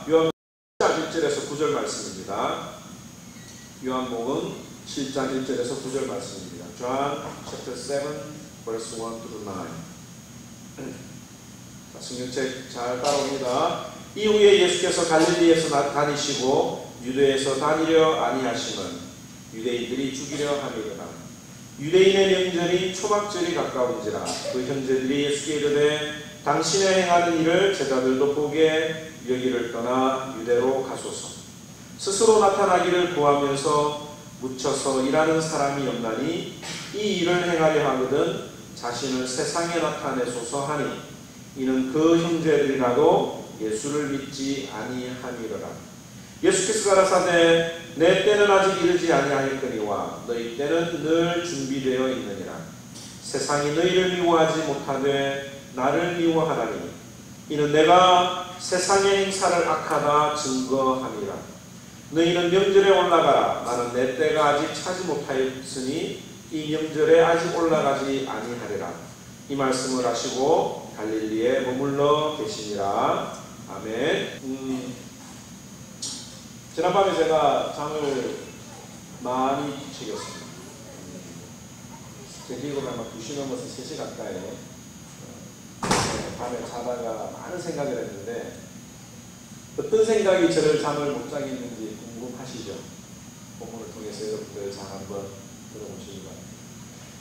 요한복음 7장 1절에서 9절 말씀입니다. 요한복음 7장 1절에서 9절 말씀입니다. John chapter 7 verse 1 through 9. 자, 성경책 잘 따라옵니다. 이후에 예수께서 갈릴리에서 다니시고 유대에서 다니려 아니하심은 유대인들이 죽이려 함이로라. 유대인의 명절이 초막절이 가까운지라. 그 형제들이 예수께 이르되 당신의 행하는 일을 제자들도 보게 여기를 떠나 유대로 가소서. 스스로 나타나기를 구하면서 묻혀서 일하는 사람이 없나니 이 일을 행하려 하거든 자신을 세상에 나타내소서 하니 이는 그 형제들이라도 예수를 믿지 아니함이로라. 예수께서 가라사대 내 때는 아직 이르지 아니하였거니와 너희 때는 늘 준비되어 있느니라. 세상이 너희를 미워하지 못하되 나를 미워하라니 이는 내가 세상의 행사를 악하다 증거함이라. 너희는 명절에 올라가라. 나는 내 때가 아직 차지 못하였으니 이 명절에 아직 올라가지 아니하리라. 이 말씀을 하시고 갈릴리에 머물러 계시니라. 아멘. 지난밤에 제가 잠을 많이 뒤척였습니다. 제 기억으로 아마 2시 넘어서 3시 가까이 밤에 자다가 많은 생각을 했는데 어떤 생각이 저를 잠을 못 자게 했는지 궁금하시죠? 본문을 통해서 여러분들 잘 한번 들어보시기 바랍니다.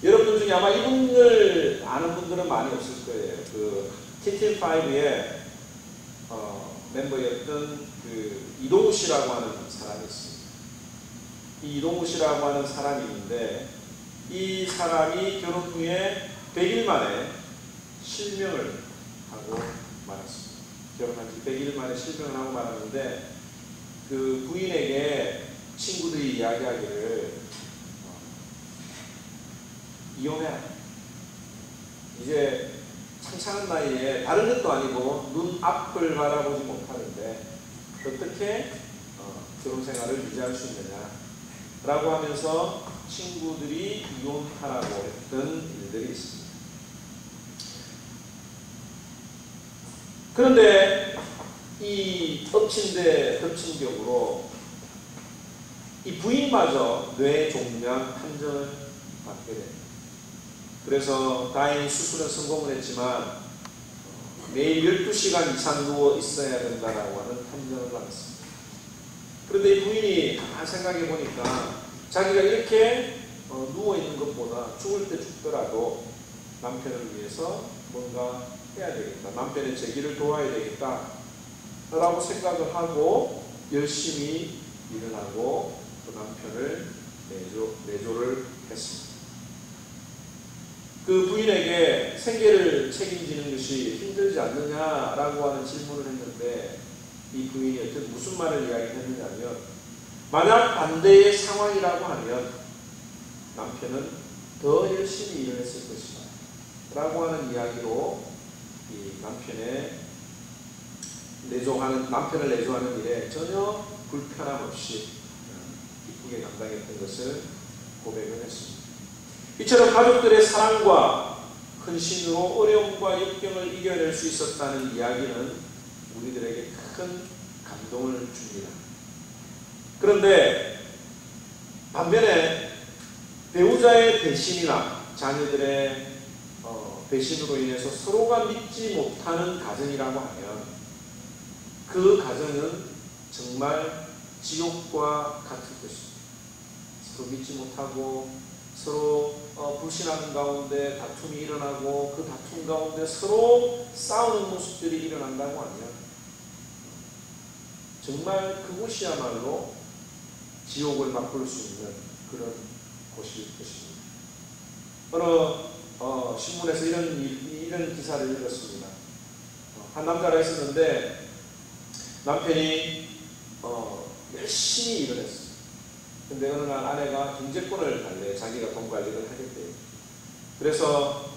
여러분들 중에 아마 이분을 아는 분들은 많이 없을 거예요. 그 TT5의 멤버였던 그 이동우 씨라고 하는 사람이 있습니다. 이 이동우 씨라고 하는 사람이 있는데 이 사람이 결혼 후에 100일 만에 실명을 하고 말았습니다. 결혼한 지 100일 만에 실명을 하고 말았는데 그 부인에게 친구들이 이야기하기를 이혼해라. 이제 창창한 나이에 다른 것도 아니고 눈 앞을 바라보지 못하는데 어떻게 결혼 생활을 유지할 수 있느냐 라고 하면서 친구들이 이혼하라고 했던 일들이 있습니다. 그런데 이 엎친 데 덮친 격으로 이 부인마저 뇌종양 판정을 받게 됩니다. 그래서 다행히 수술은 성공을 했지만 매일 12시간 이상 누워 있어야 된다라고 하는 판정을 받았습니다. 그런데 이 부인이 가만히 생각해 보니까 자기가 이렇게 누워 있는 것보다 죽을 때 죽더라도 남편을 위해서 뭔가 해야 되겠다. 남편의 재기를 도와야 되겠다. 라고 생각을 하고 열심히 일을 하고 그 남편을 내조를 했습니다. 그 부인에게 생계를 책임지는 것이 힘들지 않느냐라고 하는 질문을 했는데 이 부인이 어떤 무슨 말을 이야기했느냐면 만약 반대의 상황이라고 하면 남편은 더 열심히 일을 했을 것이다 라고 하는 이야기로 이 남편을 내조하는 일에 전혀 불편함 없이 기쁘게 감당했던 것을 고백을 했습니다. 이처럼 가족들의 사랑과 헌신으로 어려움과 역경을 이겨낼 수 있었다는 이야기는 우리들에게 큰 감동을 줍니다. 그런데 반면에 배우자의 배신이나 자녀들의 배신으로 인해서 서로가 믿지 못하는 가정이라고 하면 그 가정은 정말 지옥과 같을 것입니다. 서로 믿지 못하고 서로 불신하는 가운데 다툼이 일어나고 그 다툼 가운데 서로 싸우는 모습들이 일어난다고 하면 정말 그곳이야말로 지옥을 맛볼 수 있는 그런 곳일 것입니다. 어느 신문에서 이런 기사를 읽었습니다. 한 남자가 있었는데 남편이 열심히 일을 했어요. 근데 어느 날 아내가 경제권을 달래 자기가 돈 관리를 하겠대요. 그래서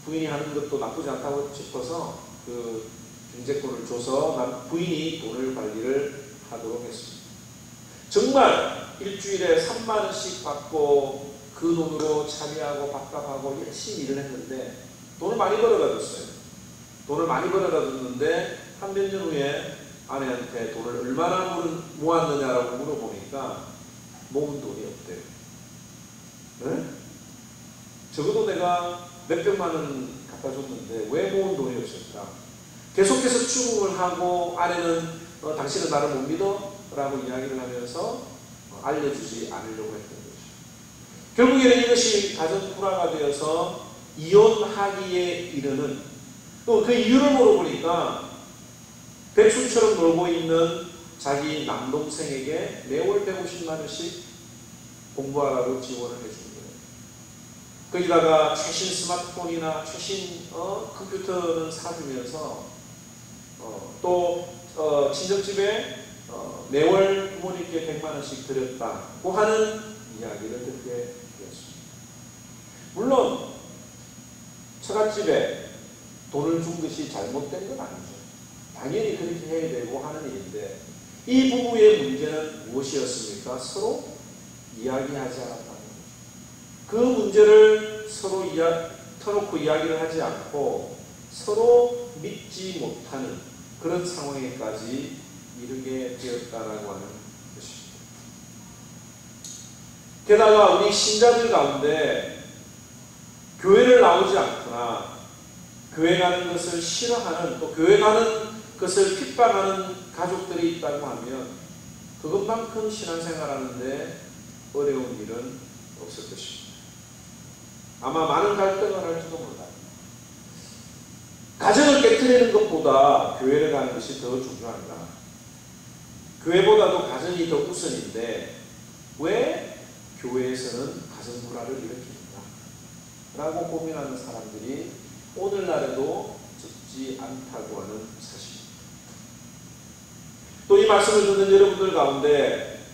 부인이 하는 것도 나쁘지 않다고 싶어서 그 경제권을 줘서 부인이 돈을 관리를 하도록 했습니다. 정말 일주일에 3만 원씩 받고 그 돈으로 차비하고 밥값하고 열심히 일을 했는데 돈을 많이 벌어다 줬어요. 돈을 많이 벌어다 줬는데 한 몇 년 후에 아내한테 돈을 얼마나 모았느냐라고 물어보니까 모은 돈이 없대요. 네? 적어도 내가 몇백만 원 갖다 줬는데 왜 모은 돈이 없을까? 계속해서 추궁을 하고 아내는 당신은 나를 못 믿어? 라고 이야기를 하면서 알려주지 않으려고 했던 거죠. 결국에는 이것이 가정 불화가 되어서 이혼하기에 이르는, 또 그 이유를 물어보니까 백수처럼 놀고 있는 자기 남동생에게 매월 150만 원씩 공부하라고 지원을 해주는 거예요. 거기다가 최신 스마트폰이나 최신 컴퓨터는 사주면서 또 친정집에 매월 부모님께 100만 원씩 드렸다고 하는 이야기를 듣게 되었습니다. 물론 처갓집에 돈을 준 것이 잘못된 건 아니죠. 당연히 그렇게 해야 되고 하는 일인데, 이 부부의 문제는 무엇이었습니까? 서로 이야기하지 않았다는 거죠. 그 문제를 서로 터놓고 이야기를 하지 않고 서로 믿지 못하는 그런 상황에까지 이르게 되었다라고 하는 것입니다. 게다가 우리 신자들 가운데 교회를 나오지 않거나 교회 가는 것을 싫어하는, 또 교회 가는 것을 핍박하는 가족들이 있다고 하면 그것만큼 신앙생활하는데 어려운 일은 없을 것입니다. 아마 많은 갈등을 할지도 몰라요. 가정을 깨트리는 것보다 교회를 가는 것이 더 중요한가? 교회보다도 가정이 더 우선인데 왜 교회에서는 가정 불화를 일으킵니까? 라고 고민하는 사람들이 오늘날에도 적지 않다고 하는 사실입니다. 또 이 말씀을 듣는 여러분들 가운데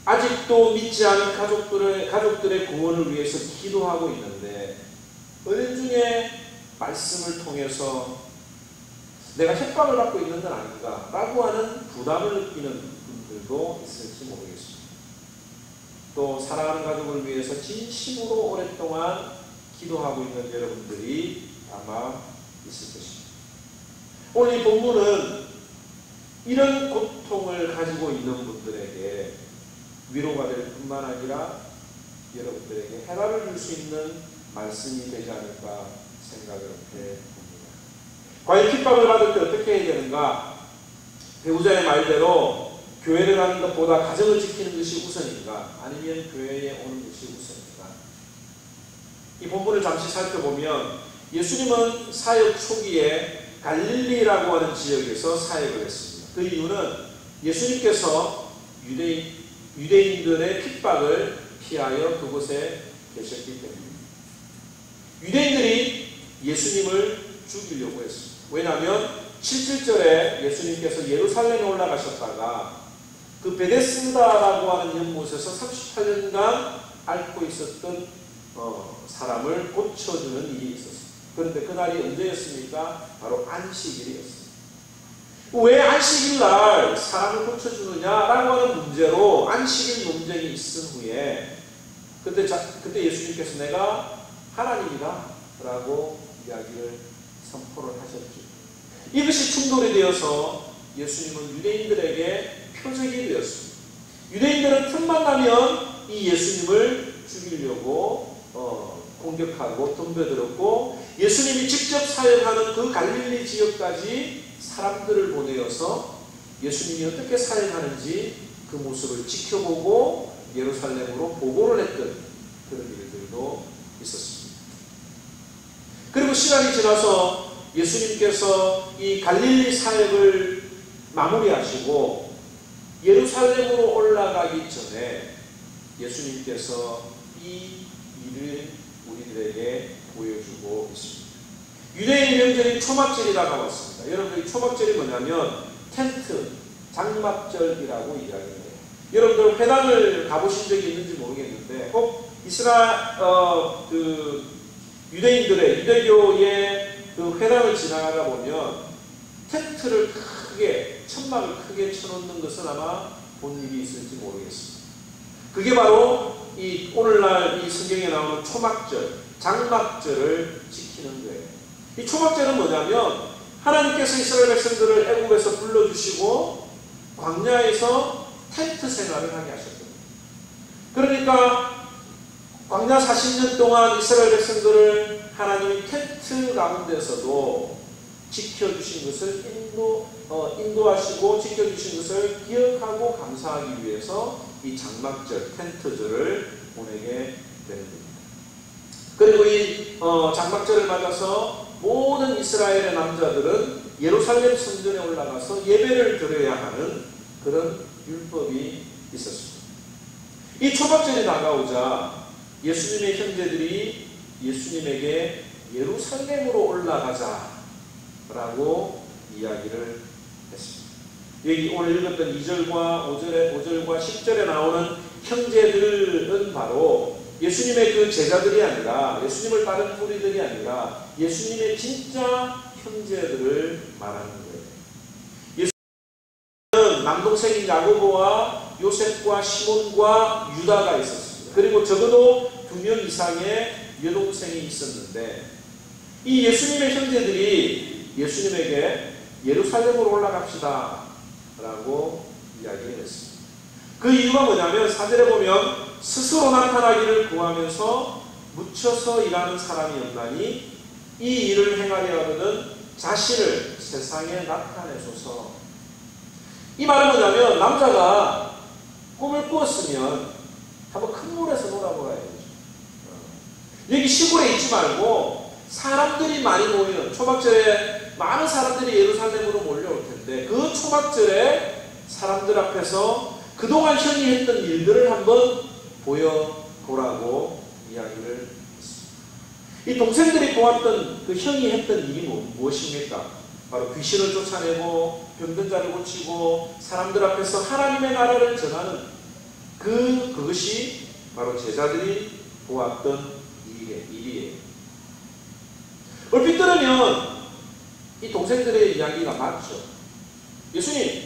아직도 믿지 않은 가족들의 구원을 위해서 기도하고 있는데 은연중에 말씀을 통해서 내가 협박을 받고 있는 건 아닌가 라고 하는 부담을 느끼는 분들도 있을지 모르겠습니다. 또 사랑하는 가족을 위해서 진심으로 오랫동안 기도하고 있는 여러분들이 아마 있을 것입니다. 오늘 이 본문은 이런 고통을 가지고 있는 분들에게 위로가 될 뿐만 아니라 여러분들에게 해답을 줄 수 있는 말씀이 되지 않을까 생각을 해봅니다. 과연 핍박을 받을 때 어떻게 해야 되는가? 배우자의 말대로 교회를 가는 것보다 가정을 지키는 것이 우선인가? 아니면 교회에 오는 것이 우선인가? 이 본문을 잠시 살펴보면 예수님은 사역 초기에 갈릴리라고 하는 지역에서 사역을 했습니다. 그 이유는 예수님께서 유대인들의 핍박을 피하여 그곳에 계셨기 때문입니다. 유대인들이 예수님을 죽이려고 했습니다. 왜냐하면 17절에 예수님께서 예루살렘에 올라가셨다가 그 베데스다라고 하는 연못에서 38년간 앓고 있었던 사람을 고쳐주는 일이 있었습니다. 그런데 그날이 언제였습니까? 바로 안식일이었습니다. 왜 안식일날 사람을 고쳐주느냐라고 하는 문제로 안식일 논쟁이 있은 후에 그때 예수님께서 내가 하나님이다 라고 이야기를 선포를 하셨죠. 이것이 충돌이 되어서 예수님은 유대인들에게 표적이 되었습니다. 유대인들은 틈만 나면 이 예수님을 죽이려고 공격하고 덤벼들었고 예수님이 직접 사역하는 그 갈릴리 지역까지 사람들을 보내어서 예수님이 어떻게 사역하는지 그 모습을 지켜보고 예루살렘으로 보고를 했던 그런 일들도 있었습니다. 그리고 시간이 지나서 예수님께서 이 갈릴리 사역을 마무리하시고 예루살렘으로 올라가기 전에 예수님께서 이 일을 우리들에게 보여주고 있습니다. 유대인 명절인 초막절이 다가왔습니다. 여러분들 초막절이 뭐냐면 텐트, 장막절이라고 이야기해요. 여러분들 회당을 가보신 적이 있는지 모르겠는데 꼭 유대인들의 유대교의 그 회당을 지나가다 보면 텐트를 크게 천막을 크게 쳐놓는 것은 아마 본 일이 있을지 모르겠습니다. 그게 바로 이 오늘날 이 성경에 나오는 초막절, 장막절을 지키는 거예요. 이 초막절은 뭐냐면 하나님께서 이스라엘 백성들을 애굽에서 불러주시고 광야에서 텐트 생활을 하게 하셨거든요. 그러니까 광야 40년 동안 이스라엘 백성들을 하나님이 텐트 가운데서도 지켜주신 것을 인도하시고 지켜주신 것을 기억하고 감사하기 위해서 이 장막절, 텐트절을 보내게 되는 겁니다. 그리고 이 장막절을 맞아서 모든 이스라엘의 남자들은 예루살렘 성전에 올라가서 예배를 드려야 하는 그런 율법이 있었습니다. 이 초막절이 다가오자 예수님의 형제들이 예수님에게 예루살렘으로 올라가자라고 이야기를 했습니다. 여기 오늘 읽었던 2절과 5절과 10절에 나오는 형제들은 바로 예수님의 그 제자들이 아니라, 예수님을 따른 무리들이 아니라 예수님의 진짜 형제들을 말하는 거예요. 예수님은 남동생인 야고보와 요셉과 시몬과 유다가 있었습니다. 그리고 적어도 2명 이상의 여동생이 있었는데, 이 예수님의 형제들이 예수님에게 예루살렘으로 올라갑시다 라고 이야기를 했습니다. 그 이유가 뭐냐면 4절에 보면 스스로 나타나기를 구하면서 묻혀서 일하는 사람이 없나니 이 일을 행하려 하거든 자신을 세상에 나타내소서. 이 말은 뭐냐면 남자가 꿈을 꾸었으면 한번 큰 물에서 놀아보아야죠. 여기 시골에 있지 말고 사람들이 많이 모이는 초막절에 많은 사람들이 예루살렘으로 몰려올 텐데 그 초막절에 사람들 앞에서 그동안 형이 했던 일들을 한번 보여보라고 이야기를 했습니다. 이 동생들이 보았던 그 형이 했던 일이 무엇입니까? 바로 귀신을 쫓아내고 병든 자를 고치고 사람들 앞에서 하나님의 나라를 전하는 그것이 바로 제자들이 보았던 일이에요. 얼핏 들으면 이 동생들의 이야기가 맞죠. 예수님,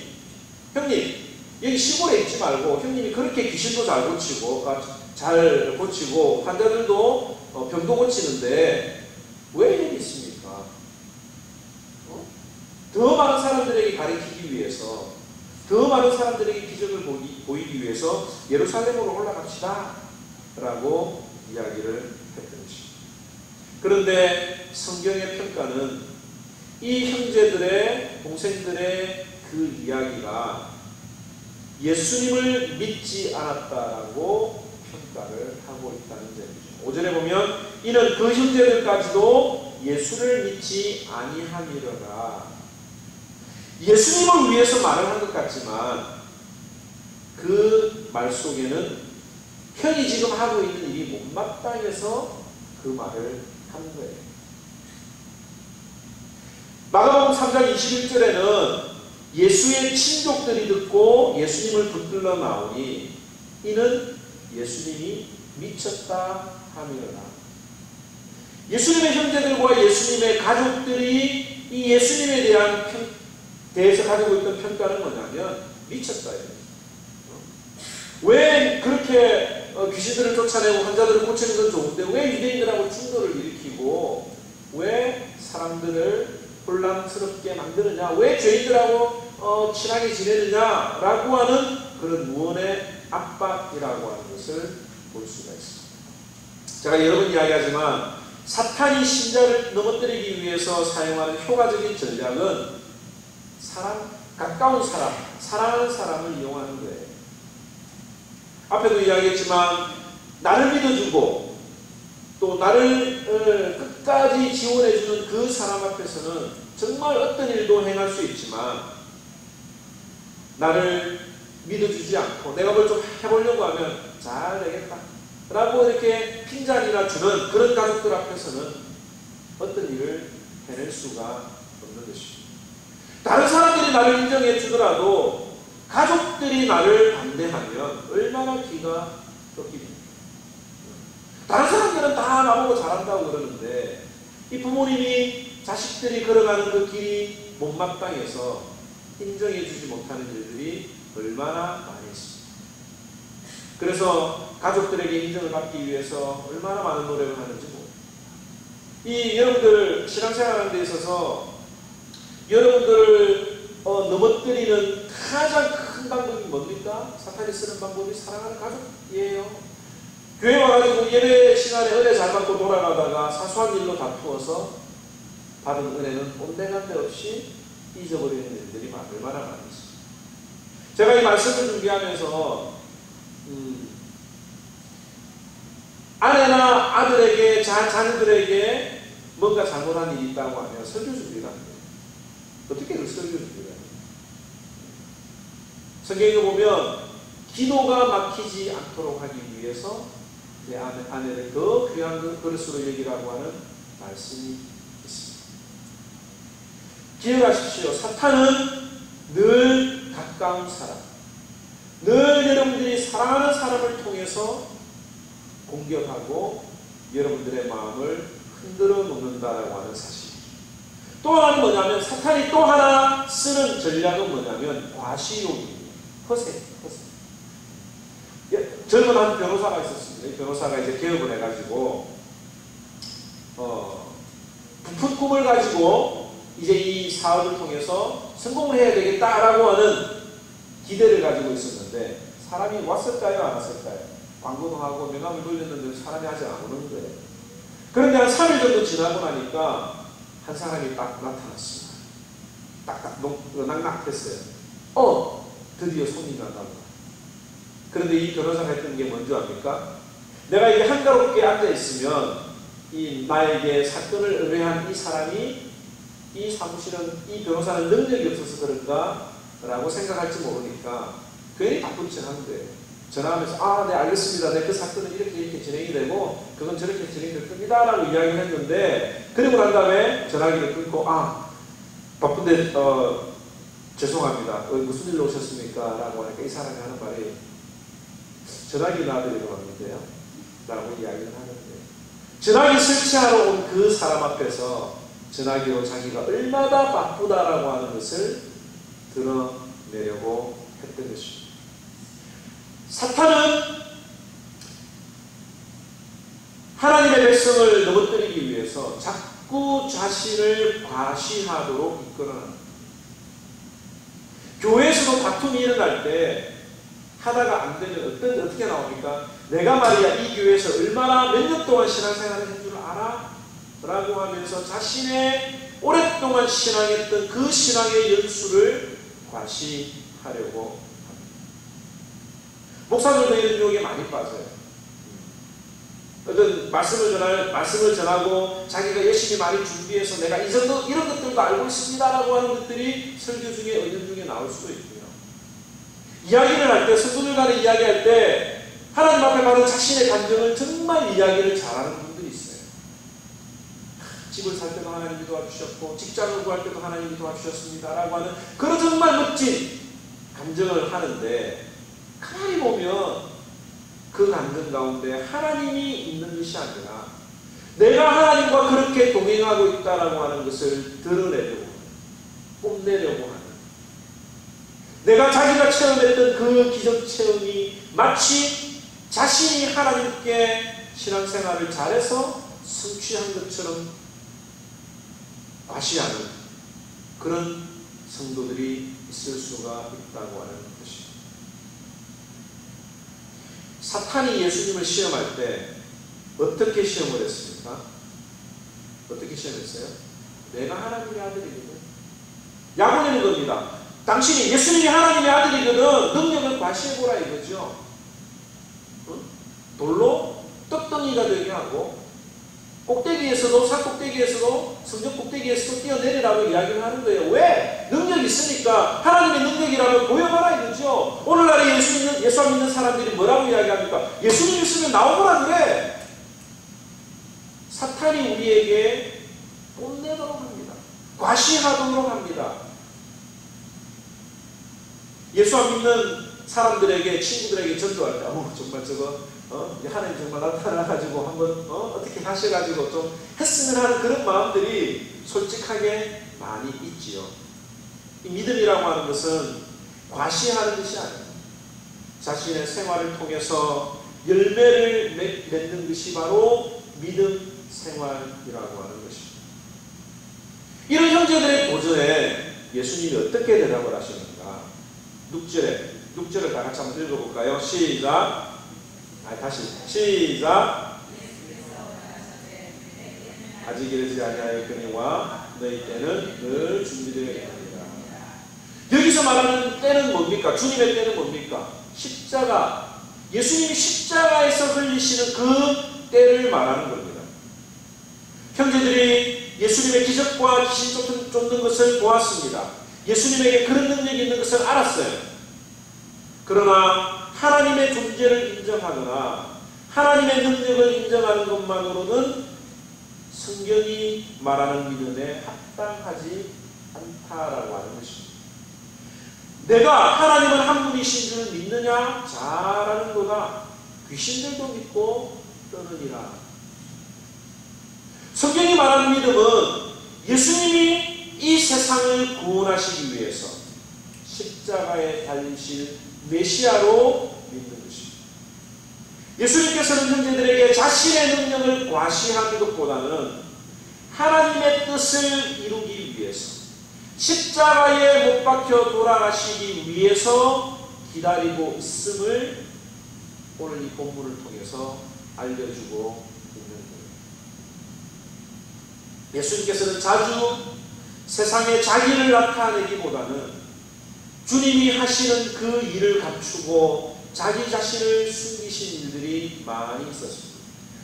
형님, 여기 시골에 있지 말고 형님이 그렇게 귀신도 잘 고치고 환자들도 병도 고치는데 왜 여기 있습니까? 더 많은 사람들에게 가르치기 위해서, 더 많은 사람들에게 기적을 보이기 위해서 예루살렘으로 올라갑시다 라고 이야기를 했던 것입니다. 그런데 성경의 평가는 이 형제들의, 동생들의 그 이야기가 예수님을 믿지 않았다라고 평가를 하고 있다는 점이죠. 5절에 보면 이는 그 형제들까지도 예수를 믿지 아니함이로라. 예수님을 위해서 말을 한 것 같지만 그 말 속에는 형이 지금 하고 있는 일이 못마땅해서 그 말을 한 거예요. 마가복음 3장 21절에는 예수의 친족들이 듣고 예수님을 붙들러 나오니 이는 예수님이 미쳤다 함이로라. 예수님의 형제들과 예수님의 가족들이 이 예수님에 대해서 가지고 있던 평가는 뭐냐면 미쳤다예요. 왜 그렇게 귀신들을 쫓아내고 환자들을 고치는 건 좋은데 왜 유대인들하고 충돌을 일으키고 왜 사람들을 혼란스럽게 만드느냐, 왜 죄인들하고 친하게 지내느냐라고 하는 그런 무언의 압박이라고 하는 것을 볼 수가 있습니다. 제가 여러 번 이야기하지만 사탄이 신자를 넘어뜨리기 위해서 사용하는 효과적인 전략은 가까운 사람, 사랑하는 사람을 이용하는 거예요. 앞에도 이야기했지만 나를 믿어주고 또 나를 끝까지 지원해주는 그 사람 앞에서는 정말 어떤 일도 행할 수 있지만 나를 믿어주지 않고 내가 뭘 좀 해보려고 하면 잘 되겠다 라고 이렇게 핀잔이나 주는 그런 가족들 앞에서는 어떤 일을 해낼 수가 없는 것입니다. 다른 사람들이 나를 인정해 주더라도 가족들이 나를 반대하면 얼마나 기가 쫓깁니까? 다른 사람들은 다 나보고 잘한다고 그러는데 이 부모님이 자식들이 걸어가는 그 길이 못마땅해서 인정해 주지 못하는 일들이 얼마나 많이 있습니다. 그래서 가족들에게 인정을 받기 위해서 얼마나 많은 노력을 하는지 모릅니다. 이 여러분들 신앙생활하는 데 있어서 여러분들을 넘어뜨리는 가장 큰 방법이 뭡니까? 사탄이 쓰는 방법이 사랑하는 가족이에요. 교회 와가지고 예배 시간에 은혜 잘 받고 돌아가다가 사소한 일로 다투어서 받은 은혜는 온데간데 없이 잊어버리는 일들이 얼마나 많은지. 제가 이 말씀을 준비하면서 아내나 아들에게, 자녀들에게 뭔가 잘못한 일이 있다고 하면 설교 준비가 안 돼요. 어떻게 그 설교 준비가 해요? 성경에 보면 기도가 막히지 않도록 하기 위해서 내 아내를 더 귀한 그릇으로 여기라고 하는 말씀이 있습니다. 기억하십시오. 사탄은 늘 가까운 사람, 늘 여러분들이 사랑하는 사람을 통해서 공격하고 여러분들의 마음을 흔들어 놓는다라고 하는 사실. 또 하나는 뭐냐면 사탄이 또 하나 쓰는 전략은 뭐냐면 과시욕입니다. 허세. 젊은 한 변호사가 있었습니다. 이 변호사가 이제 개업을 해가지고 부푼 꿈을 가지고 이제 이 사업을 통해서 성공을 해야 되겠다라고 하는 기대를 가지고 있었는데 사람이 왔을까요? 안 왔을까요? 광고도 하고 명함을 돌렸는데 사람이 아직 안 오는 거예요. 그런데 한 3일 정도 지나고 나니까 한 사람이 딱 나타났습니다. 딱딱 낙낙했어요. 드디어 손님이 왔다고. 그런데 이 변호사가 했던 게 뭔지 압니까? 내가 이게 한가롭게 앉아있으면 이 나에게 사건을 의뢰한 이 사람이 이 사무실은 이 변호사는 능력이 없어서 그런가? 라고 생각할지 모르니까 괜히 바쁜 척 하는 거예요. 전화하면서 네 알겠습니다. 네, 그 사건은 이렇게 진행이 되고 그건 저렇게 진행될 겁니다. 라고 이야기를 했는데 그리고 난 다음에 전화기를 끊고 바쁜데 죄송합니다. 무슨 일로 오셨습니까? 라고 하니까 이 사람이 하는 말이 전화기 놔드리러 왔는데요. 라고 이야기를 하는데 전화기 설치하러 온 그 사람 앞에서 전화기로 자기가 얼마나 바쁘다라고 하는 것을 드러내려고 했던 것입니다. 사탄은 하나님의 백성을 넘어뜨리기 위해서 자꾸 자신을 과시하도록 이끌어냅니다. 교회에서도 다툼이 일어날 때 하다가 안 되면 어떻게 나옵니까? 내가 말이야 이 교회에서 얼마나 몇 년 동안 신앙생활을 한 줄 알아? 라고 하면서 자신의 오랫동안 신앙했던 그 신앙의 연수를 과시하려고 합니다. 목사들도 이런 유혹에 많이 빠져요. 어떤 말씀을 전하고 자기가 열심히 많이 준비해서 내가 이 정도 이런 것들도 알고 있습니다라고 하는 것들이 설교 중에 언연 중에 나올 수도 있고요. 이야기를 할 때 성도들 간에 이야기할 때 하나님 앞에 가는 자신의 감정을 정말 이야기를 잘하는 분들이 있어요. 집을 살 때도 하나님이 도와주셨고 직장을 구할 때도 하나님이 도와주셨습니다 라고 하는 그런 정말 멋진 감정을 하는데 가만히 보면 그 감정 가운데 하나님이 있는 것이 아니라 내가 하나님과 그렇게 동행하고 있다라고 하는 것을 드러내려고 하는, 뽐내려고 하는, 내가 자기가 체험했던 그 기적 체험이 마치 자신이 하나님께 신앙생활을 잘해서 성취한 것처럼 과시하는 그런 성도들이 있을 수가 있다고 하는 것입니다. 사탄이 예수님을 시험할 때 어떻게 시험을 했습니까? 어떻게 시험했어요? 내가 하나님의 아들이거든. 약올리는 겁니다. 당신이 예수님이 하나님의 아들이거든 능력을 과시해보라 이거죠. 돌로 떡덩이가 되게 하고 꼭대기에서도 산꼭대기에서도 성전 꼭대기에서도 뛰어내리라고 이야기를 하는 거예요. 왜? 능력이 있으니까 하나님의 능력이라면 보여봐라 이거죠. 오늘날에 예수 안 믿는 사람들이 뭐라고 이야기합니까? 예수님 있으면 나오거라 그래. 사탄이 우리에게 뽐내도록 합니다. 과시하도록 합니다. 예수 안 믿는 사람들에게 친구들에게 전도할 때 정말 저거 하나님 정말 나타나가지고 한번 어떻게 하셔가지고 좀 했으면 하는 그런 마음들이 솔직하게 많이 있지요. 이 믿음이라고 하는 것은 과시하는 것이 아닙니다. 자신의 생활을 통해서 열매를 맺는 것이 바로 믿음 생활이라고 하는 것입니다. 이런 형제들의 도전에 예수님이 어떻게 대답을 하시는가? 6절을 다 같이 한번 읽어볼까요? 시작. 다시 시작. 아직 이르지 아니하였거니와 너희 때는 늘 준비되어 있느니라. 여기서 말하는 때는 뭡니까? 주님의 때는 뭡니까? 십자가. 예수님이 십자가에서 흘리시는 그 때를 말하는 겁니다. 형제들이 예수님의 기적과 귀신 쫓는 것을 보았습니다. 예수님에게 그런 능력이 있는 것을 알았어요. 그러나 하나님의 존재를 인정하거나 하나님의 능력을 인정하는 것만으로는 성경이 말하는 믿음에 합당하지 않다라고 하는 것입니다. 내가 하나님은 한 분이신 줄 믿느냐? 잘하는도다. 귀신들도 믿고 떠느니라. 성경이 말하는 믿음은 예수님이 이 세상을 구원하시기 위해서 십자가에 달리실 메시아로 믿는 것입니다. 예수님께서는 형제들에게 자신의 능력을 과시하는 것보다는 하나님의 뜻을 이루기 위해서 십자가에 못 박혀 돌아가시기 위해서 기다리고 있음을 오늘 이 본문을 통해서 알려주고 있는 거예요. 예수님께서는 자주 세상에 자기를 나타내기보다는 주님이 하시는 그 일을 감추고 자기 자신을 숨기신 일들이 많이 있었습니다.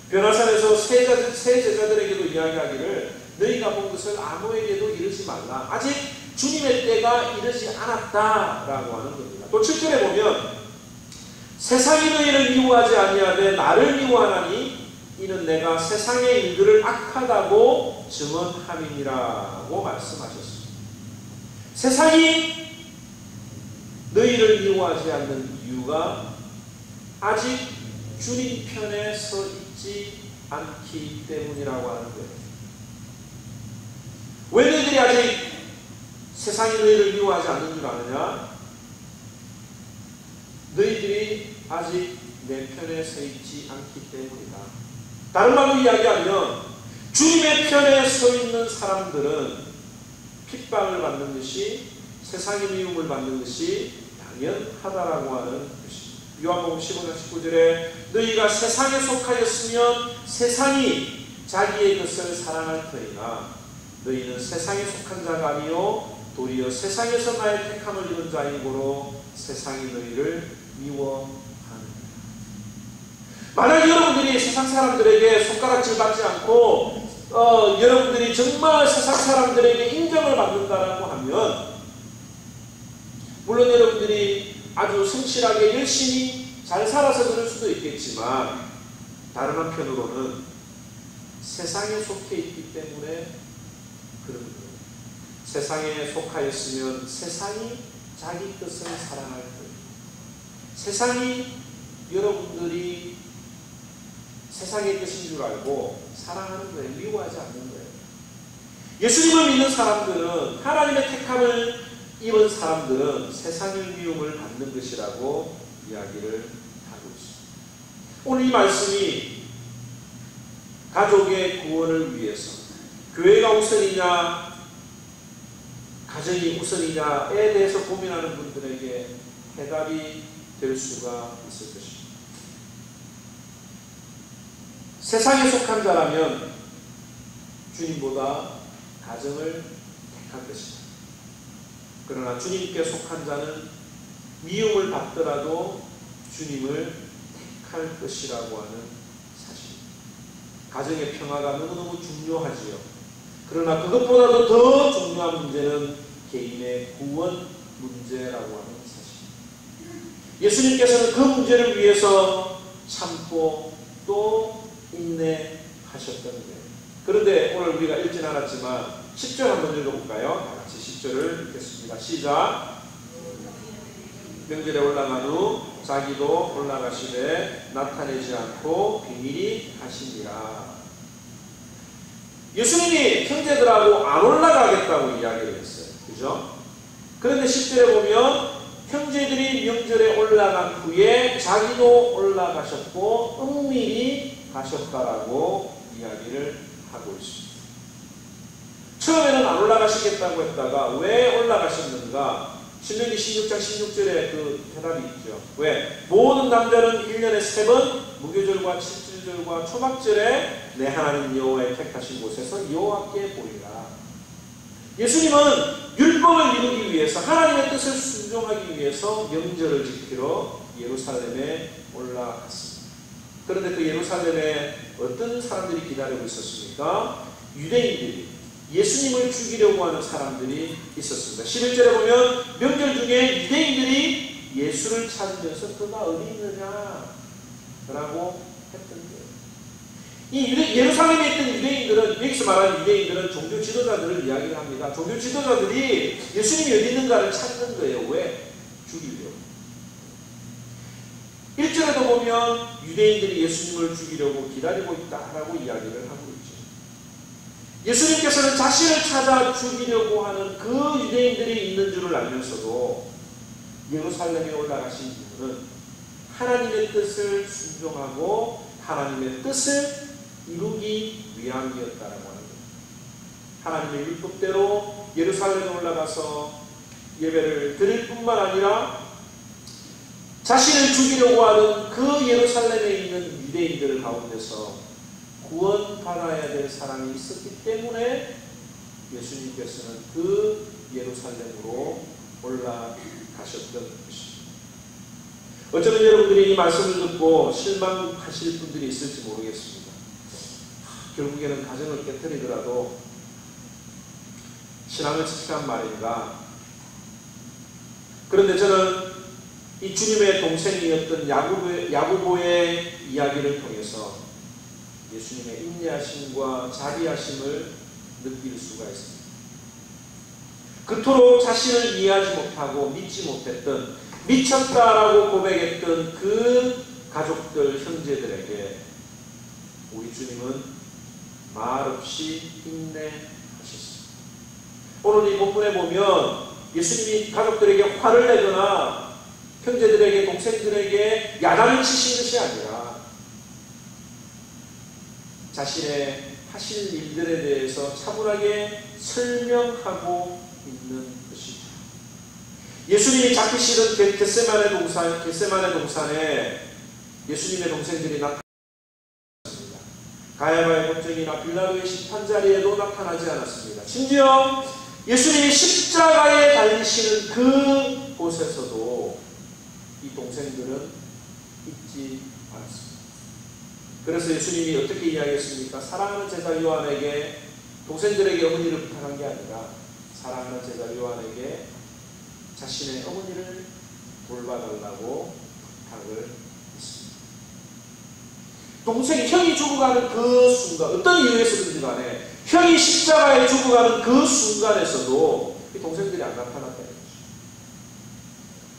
변화산에서 세 제자들에게도 이야기하기를 너희가 본 것을 아무에게도 이르지 말라. 아직 주님의 때가 이르지 않았다라고 하는 겁니다. 또 7절에 보면 세상이 너희를 미워하지 아니하되 나를 미워하나니 이는 내가 세상의 일들을 악하다고 증언함이니라고 말씀하셨습니다. 세상이 너희를 미워하지 않는 이유가 아직 주님 편에 서 있지 않기 때문이라고 하는 거예요. 왜 너희들이 아직 세상이 너희를 미워하지 않는 줄 아느냐? 너희들이 아직 내 편에 서 있지 않기 때문이다. 다른 말로 이야기하면 주님의 편에 서 있는 사람들은 핍박을 받는 것이 세상의 미움을 받는 것이 당연하다라고 하는 것입니다. 요한복음 15장 19절에 너희가 세상에 속하였으면 세상이 자기의 것을 사랑할 터이나 너희는 세상에 속한 자가 아니요 도리어 세상에서 나의 택함을 입은 자이므로 세상이 너희를 미워하느니라. 만약 여러분들이 세상 사람들에게 손가락질 받지 않고 여러분들이 정말 세상 사람들에게 인정을 받는다라고 하면 물론 여러분들이 아주 성실하게 열심히 잘 살아서 그럴 수도 있겠지만 다른 한편으로는 세상에 속해 있기 때문에 그런 거예요. 세상에 속하였으면 세상이 자기 뜻을 사랑할 거예요. 세상이 여러분들이 세상의 뜻인 줄 알고 사랑하는 거예요. 미워하지 않는 거예요. 예수님을 믿는 사람들은 하나님의 택함을 입은 사람들은 세상의 미움을 받는 것이라고 이야기를 하고 있습니다. 오늘 이 말씀이 가족의 구원을 위해서 교회가 우선이냐 가정이 우선이냐에 대해서 고민하는 분들에게 해답이 될 수가 있을 것입니다. 세상에 속한 자라면 주님보다 가정을 택할 것입니다. 그러나 주님께 속한 자는 미움을 받더라도 주님을 택할 것이라고 하는 사실. 가정의 평화가 너무너무 중요하지요. 그러나 그것보다도 더 중요한 문제는 개인의 구원 문제라고 하는 사실. 예수님께서는 그 문제를 위해서 참고 또 인내하셨던 거예요. 그런데 오늘 우리가 읽진 않았지만 10절 한번 읽어볼까요? 다 같이 10절을 읽겠습니다. 시작. 명절에 올라간 후 자기도 올라가시되 나타내지 않고 비밀히 하시니라. 예수님이 형제들하고 안 올라가겠다고 이야기를 했어요. 그죠? 그런데 10절에 보면 형제들이 명절에 올라간 후에 자기도 올라가셨고 은밀히 가셨다라고 이야기를 하고 있습니다. 처음에는 안 올라가시겠다고 했다가 왜 올라가셨는가? 신명기 16장 16절에 그 대답이 있죠. 왜? 모든 남자는 1년에 3번 무교절과 칠칠절과 초막절에 내 하나님 여호와의 택하신 곳에서 여호와께 보리라. 예수님은 율법을 이루기 위해서 하나님의 뜻을 순종하기 위해서 명절을 지키러 예루살렘에 올라갔습니다. 그런데 그 예루살렘에 어떤 사람들이 기다리고 있었습니까? 유대인들이, 예수님을 죽이려고 하는 사람들이 있었습니다. 11절에 보면 명절 중에 유대인들이 예수를 찾으면서 그가 어디 있느냐 라고 했던 거예요. 이 예루살렘에 있던 유대인들은, 여기서 말하는 유대인들은 종교 지도자들을 이야기를 합니다. 종교 지도자들이 예수님이 어디 있는가를 찾는 거예요. 왜? 죽이려고. 1절에도 보면 유대인들이 예수님을 죽이려고 기다리고 있다라고 이야기를 하고 있죠. 예수님께서는 자신을 찾아 죽이려고 하는 그 유대인들이 있는 줄을 알면서도 예루살렘에 올라가신 이유는 하나님의 뜻을 순종하고 하나님의 뜻을 이루기 위함이었다라고 하는 거예요. 하나님의 율법대로 예루살렘에 올라가서 예배를 드릴 뿐만 아니라 자신을 죽이려고 하는 그 예루살렘에 있는 유대인들 가운데서 구원받아야 될 사람이 있었기 때문에 예수님께서는 그 예루살렘으로 올라가셨던 것입니다. 어쩌면 여러분들이 이 말씀을 듣고 실망하실 분들이 있을지 모르겠습니다. 결국에는 가정을 깨뜨리더라도 신앙을 지키란 말인가? 그런데 저는 이 주님의 동생이었던 야고보의 이야기를 통해서 예수님의 인내하심과 자비하심을 느낄 수가 있습니다. 그토록 자신을 이해하지 못하고 믿지 못했던, 미쳤다라고 고백했던 그 가족들, 형제들에게 우리 주님은 말없이 인내하셨습니다. 오늘 이 본문에 보면 예수님이 가족들에게 화를 내거나 형제들에게, 동생들에게 야단을 치신 것이 아니라 자신의 하실 일들에 대해서 차분하게 설명하고 있는 것입니다. 예수님이 잡히시던 겟세마네 동산에 예수님의 동생들이 나타났습니다. 가야바의 법정이나 빌라도의 심판 자리에도 나타나지 않았습니다. 심지어 예수님이 십자가에 달리시는 그 곳에서도 이 동생들은 있지 않았습니다. 그래서 예수님이 어떻게 이야기했습니까? 사랑하는 제자 요한에게, 동생들에게 어머니를 부탁한 게 아니라 사랑하는 제자 요한에게 자신의 어머니를 돌봐달라고 부탁을 했습니다. 동생이, 형이 죽어가는 그 순간, 어떤 이유에서든지 간에 형이 십자가에 죽어가는 그 순간에서도 이 동생들이 안 나타났다는 거죠.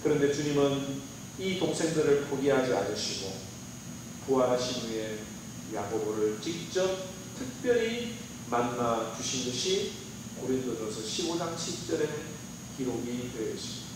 그런데 주님은 이 동생들을 포기하지 않으시고 부활하신 후에 야고보를 직접 특별히 만나 주신 것이 고린도전서 15장 7절에 기록이 되어 있습니다.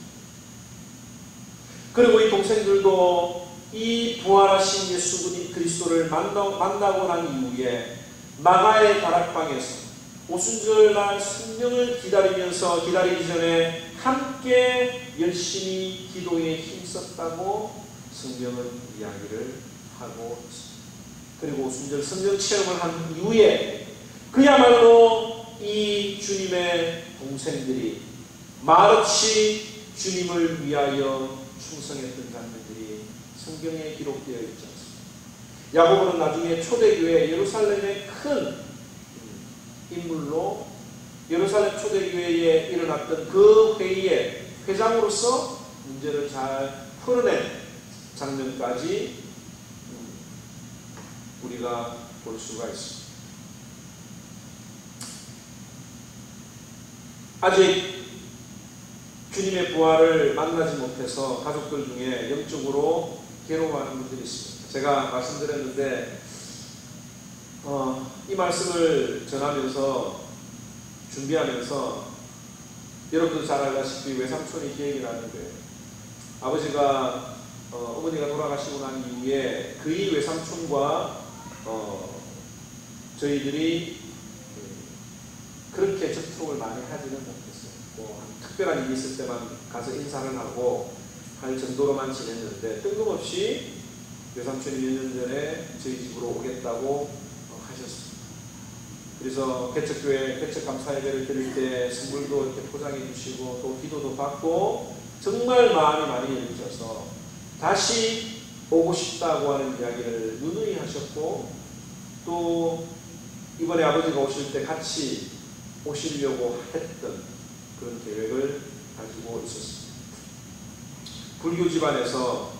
그리고 이 동생들도 이 부활하신 예수 그리스도를 만나고 난 이후에 마가의 다락방에서 오순절날 성령을 기다리기 전에 함께 열심히 기도에 힘썼다고 성경은 이야기를 하고 있습니다. 그리고 오순절 성령 체험을 한 이후에 그야말로 이 주님의 동생들이 말없이 주님을 위하여 충성했던 장면들이 성경에 기록되어 있지 않습니다. 야고보는 나중에 초대교회 예루살렘의 큰 인물로 예루살렘 초대교회에 일어났던 그 회의의 회장으로서 문제를 잘 풀어낸 장면까지 우리가 볼 수가 있습니다. 아직 주님의 부활을 만나지 못해서 가족들 중에 영적으로 괴로워하는 분들이 있습니다. 제가 말씀드렸는데 이 말씀을 전하면서 준비하면서 여러분도 잘 알다시피 외삼촌이 기억이 나는 거예요. 아버지가 어머니가 돌아가시고 난 이후에 그의 외삼촌과 저희들이 그렇게 접촉을 많이 하지는 못했어요. 특별한 일이 있을 때만 가서 인사를 하고 할 정도로만 지냈는데 뜬금없이 외삼촌이 몇 년 전에 저희 집으로 오겠다고 하셨습니다. 그래서 개척교회 개척감사예배를 드릴 때 선물도 이렇게 포장해 주시고 또 기도도 받고 정말 마음이 많이 열리셔서 다시 오고 싶다고 하는 이야기를 누누이 하셨고 또 이번에 아버지가 오실 때 같이 오시려고 했던 그런 계획을 가지고 있었습니다. 불교 집안에서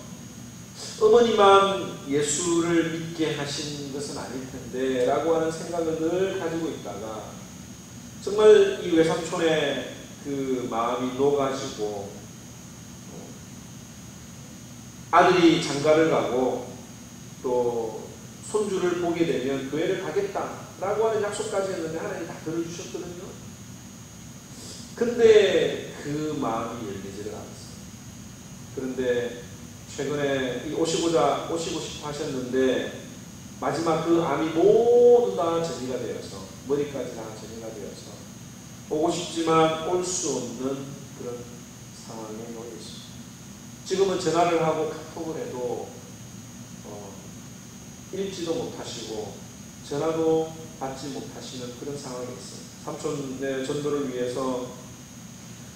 어머니만 예수를 믿게 하신 것은 아닐 텐데 라고 하는 생각을 늘 가지고 있다가 정말 이 외삼촌의 그 마음이 녹아지고 아들이 장가를 가고 또 손주를 보게 되면 교회를 가겠다라고 하는 약속까지 했는데 하나님이 다 들어주셨거든요. 근데 그 마음이 열리지를 않았어요. 그런데 최근에 오시고 싶어 하셨는데 마지막 그 암이 모두 다 정리가 되어서 머리까지 다 정리가 되어서 오고 싶지만 올 수 없는 그런 상황에 놓여 있습니다. 지금은 전화를 하고 카톡을 해도 읽지도 못하시고 전화도 받지 못하시는 그런 상황이 있어요. 삼촌의 전도를 위해서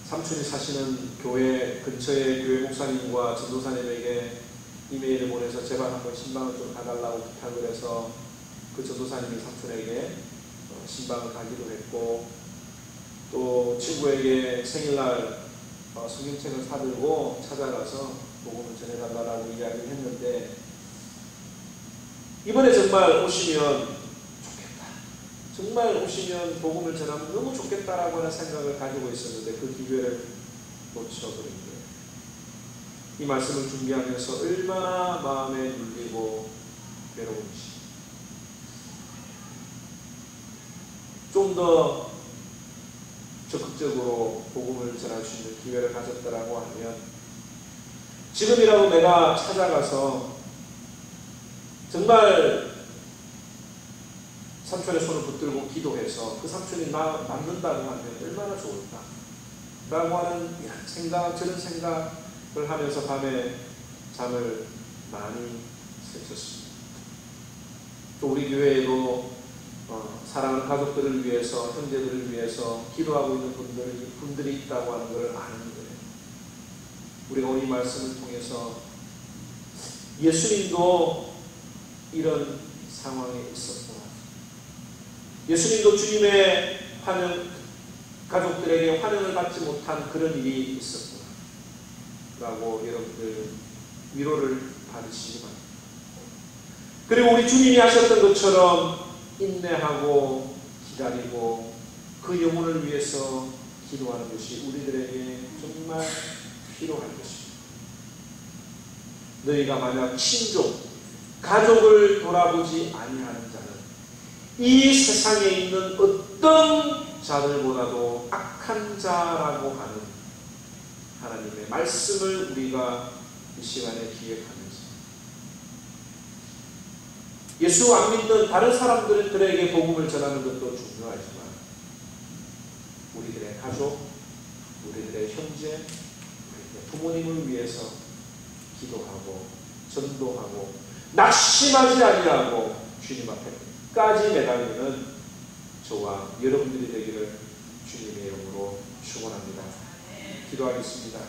삼촌이 사시는 교회 근처의 교회 목사님과 전도사님에게 이메일을 보내서 제발 한번 신방을 좀 가달라고 부탁을 해서 그 전도사님이 삼촌에게 신방을 가기도 했고 또 친구에게 생일날 성경책을 사들고 찾아가서 복음을 전해달라고 이야기를 했는데 이번에 정말 오시면 정말 오시면 복음을 전하면 너무 좋겠다라고 하는 생각을 가지고 있었는데 그 기회를 놓쳐버린 거예요. 이 말씀을 준비하면서 얼마나 마음에 눌리고 괴로운지 좀 더 적극적으로 복음을 전할 수 있는 기회를 가졌다라고 하면 지금이라도 내가 찾아가서 정말 삼촌의 손을 붙들고 기도해서 그 삼촌이 나 남는다고 하면 얼마나 좋을까 라고 하는 저런 생각을 하면서 밤에 잠을 많이 설쳤습니다. 또 우리 교회에도 사랑하는 가족들을 위해서 형제들을 위해서 기도하고 있는 분들이 있다고 하는 것을 아는 거예요. 우리가 오늘 이 말씀을 통해서 예수님도 이런 상황에 있었구나. 예수님도 주님의 가족들에게 환영을 받지 못한 그런 일이 있었구나 라고 여러분들 위로를 받으시기 바랍니다. 그리고 우리 주님이 하셨던 것처럼 인내하고 기다리고 그 영혼을 위해서 기도하는 것이 우리들에게 정말 필요한 것입니다. 너희가 만약 친족, 가족을 돌아보지 아니하는 자는 이 세상에 있는 어떤 자들보다도 악한 자라고 하는 하나님의 말씀을 우리가 이 시간에 기억하면서 예수 안 믿는 다른 사람들에게 복음을 전하는 것도 중요하지만 우리들의 가족, 우리들의 형제, 우리들의 부모님을 위해서 기도하고 전도하고 낙심하지 아니하고 주님 앞에 끝까지 매달리는 저와 여러분들이 되기를 주님의 이름으로 축원합니다. 기도하겠습니다.